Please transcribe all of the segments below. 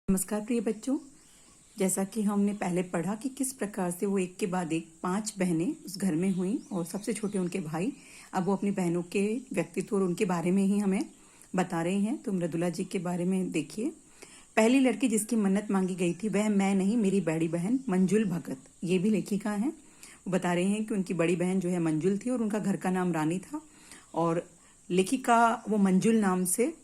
नमस्कार प्रिय बच्चों। जैसा कि हमने पहले पढ़ा कि किस प्रकार से वो एक के बाद एक 5 बहनें उस घर में हुई और सबसे छोटे उनके भाई। अब वो अपनी बहनों के व्यक्तित्व और उनके बारे में ही हमें बता रहे हैं। तो मृदुला जी के बारे में देखिए। पहली लड़की जिसकी मन्नत मांगी गई थी वह मैं नहीं, मेरी बड़ी बहन मंजुल भगत। ये भी लेखिका हैं। वो बता रहे हैं कि उनकी बड़ी बहन जो है मंजुल थी और उनका घर का नाम रानी था और लेखिका वो मंजुल नाम से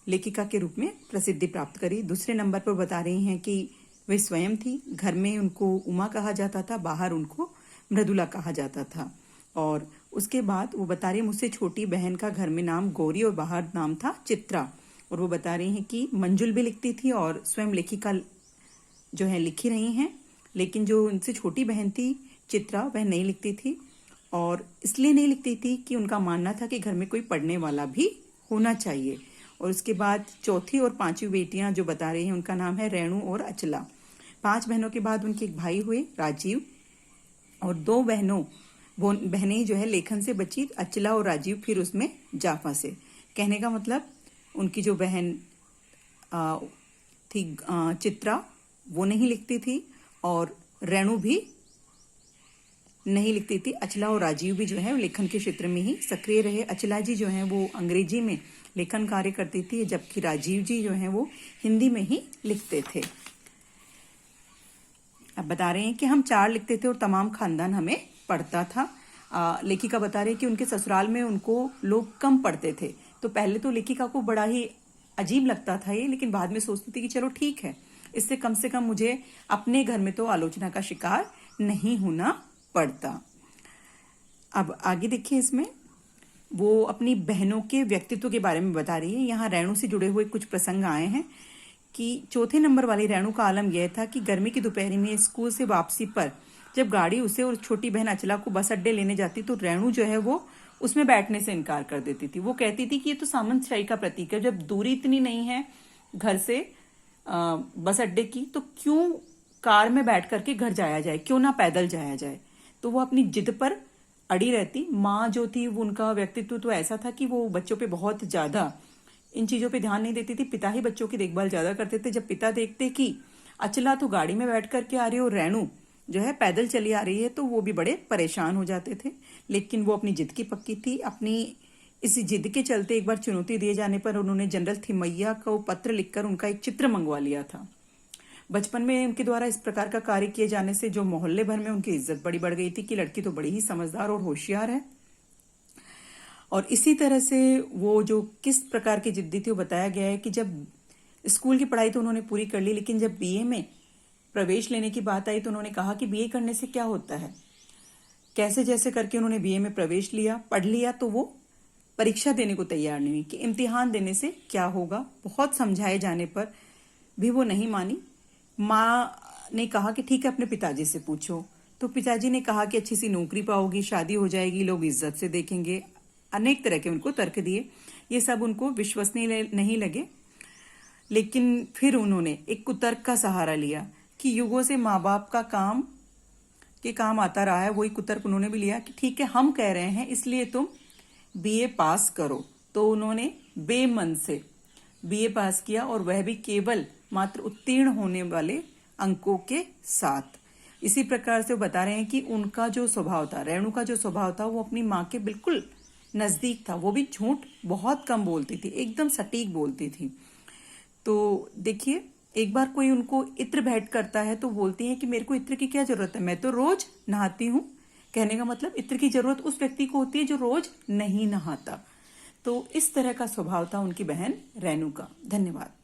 लेखिका के रूप में प्रसिद्धि प्राप्त करी। दूसरे नंबर पर बता रही हैं कि वे स्वयं थी। घर में उनको उमा कहा जाता था, बाहर उनको मृदुला कहा जाता था। और उसके बाद वो बता रही है मुझसे छोटी बहन का घर में नाम गौरी और बाहर नाम था चित्रा। और वो बता रही हैं कि मंजुल भी लिखती थी और स्वयं लेखिका जो है लिखी रही हैं, लेकिन जो उनसे छोटी बहन थी चित्रा वह नहीं लिखती थी। और इसलिए नहीं लिखती थी कि उनका मानना था कि घर में कोई पढ़ने वाला भी होना चाहिए। और उसके बाद चौथी और पांचवी बेटियां जो बता रही हैं उनका नाम है रेणु और अचला। 5 बहनों के बाद उनके एक भाई हुए राजीव और 2 बहनें जो है लेखन से बची, अचला और राजीव फिर उसमें जा फंसे। कहने का मतलब उनकी जो बहन थी चित्रा वो नहीं लिखती थी और रेणु भी नहीं लिखती थी। अचला और राजीव भी जो है लेखन के क्षेत्र में ही सक्रिय रहे। अचला जी जो है वो अंग्रेजी में लेखन कार्य करती थी, जबकि राजीव जी जो है वो हिंदी में ही लिखते थे। अब बता रहे हैं कि हम 4 लिखते थे और तमाम खानदान हमें पढ़ता था। लेखिका बता रहे हैं कि उनके ससुराल में उनको लोग कम पढ़ते थे। तो पहले तो लेखिका को बड़ा ही अजीब लगता था ये, लेकिन बाद में सोचती थी कि चलो ठीक है, इससे कम से कम मुझे अपने घर में तो आलोचना का शिकार नहीं होना पड़ता। अब आगे देखिए, इसमें वो अपनी बहनों के व्यक्तित्व के बारे में बता रही है। यहाँ रेणु से जुड़े हुए कुछ प्रसंग आए हैं कि चौथे नंबर वाली रेणु का आलम यह था कि गर्मी की दोपहर में स्कूल से वापसी पर जब गाड़ी उसे और छोटी बहन अचला को बस अड्डे लेने जाती तो रेणु जो है वो उसमें बैठने से इनकार कर देती थी। वो कहती थी कि ये तो सामंतशाही का प्रतीक है, जब दूरी इतनी नहीं है घर से बस अड्डे की तो क्यों कार में बैठ करके घर जाया जाए, क्यों ना पैदल जाया जाए। तो वो अपनी जिद पर अड़ी रहती। माँ जो थी वो उनका व्यक्तित्व तो ऐसा था कि वो बच्चों पे बहुत ज्यादा इन चीजों पे ध्यान नहीं देती थी। पिता ही बच्चों की देखभाल ज्यादा करते थे। जब पिता देखते कि अचला तो गाड़ी में बैठ करके आ रही है और रेणु जो है पैदल चली आ रही है, तो वो भी बड़े परेशान हो जाते थे। लेकिन वो अपनी जिद की पक्की थी। अपनी इस जिद के चलते एक बार चुनौती दिए जाने पर उन्होंने जनरल थिमैया को पत्र लिखकर उनका एक चित्र मंगवा लिया था। बचपन में उनके द्वारा इस प्रकार का कार्य किए जाने से जो मोहल्ले भर में उनकी इज्जत बड़ी बढ़ गई थी कि लड़की तो बड़ी ही समझदार और होशियार है। और इसी तरह से वो जो किस प्रकार की जिद्दी थी वो बताया गया है कि जब स्कूल की पढ़ाई तो उन्होंने पूरी कर ली, लेकिन जब बीए में प्रवेश लेने की बात आई तो उन्होंने कहा कि बीए करने से क्या होता है। कैसे जैसे करके उन्होंने बीए में प्रवेश लिया, पढ़ लिया, तो वो परीक्षा देने को तैयार नहीं हुई कि इम्तिहान देने से क्या होगा। बहुत समझाए जाने पर भी वो नहीं मानी। माँ ने कहा कि ठीक है, अपने पिताजी से पूछो। तो पिताजी ने कहा कि अच्छी सी नौकरी पाओगी, शादी हो जाएगी, लोग इज्जत से देखेंगे। अनेक तरह के उनको तर्क दिए। ये सब उनको विश्वसनीय नहीं लगे। लेकिन फिर उन्होंने एक कुतर्क का सहारा लिया कि युगों से माँ बाप का काम आता रहा है। वही कुतर्क उन्होंने भी लिया कि ठीक है, हम कह रहे हैं इसलिए तुम बीए पास करो। तो उन्होंने बेमन से बीए पास किया और वह भी केवल मात्र उत्तीर्ण होने वाले अंकों के साथ। इसी प्रकार से वो बता रहे हैं कि उनका जो स्वभाव था, रेणु का जो स्वभाव था, वो अपनी माँ के बिल्कुल नजदीक था। वो भी झूठ बहुत कम बोलती थी, एकदम सटीक बोलती थी। तो देखिए, एक बार कोई उनको इत्र भेंट करता है तो बोलती है कि मेरे को इत्र की क्या जरूरत है, मैं तो रोज नहाती हूँ। कहने का मतलब इत्र की जरूरत उस व्यक्ति को होती है जो रोज नहीं नहाता। तो इस तरह का स्वभाव था उनकी बहन रेणु का। धन्यवाद।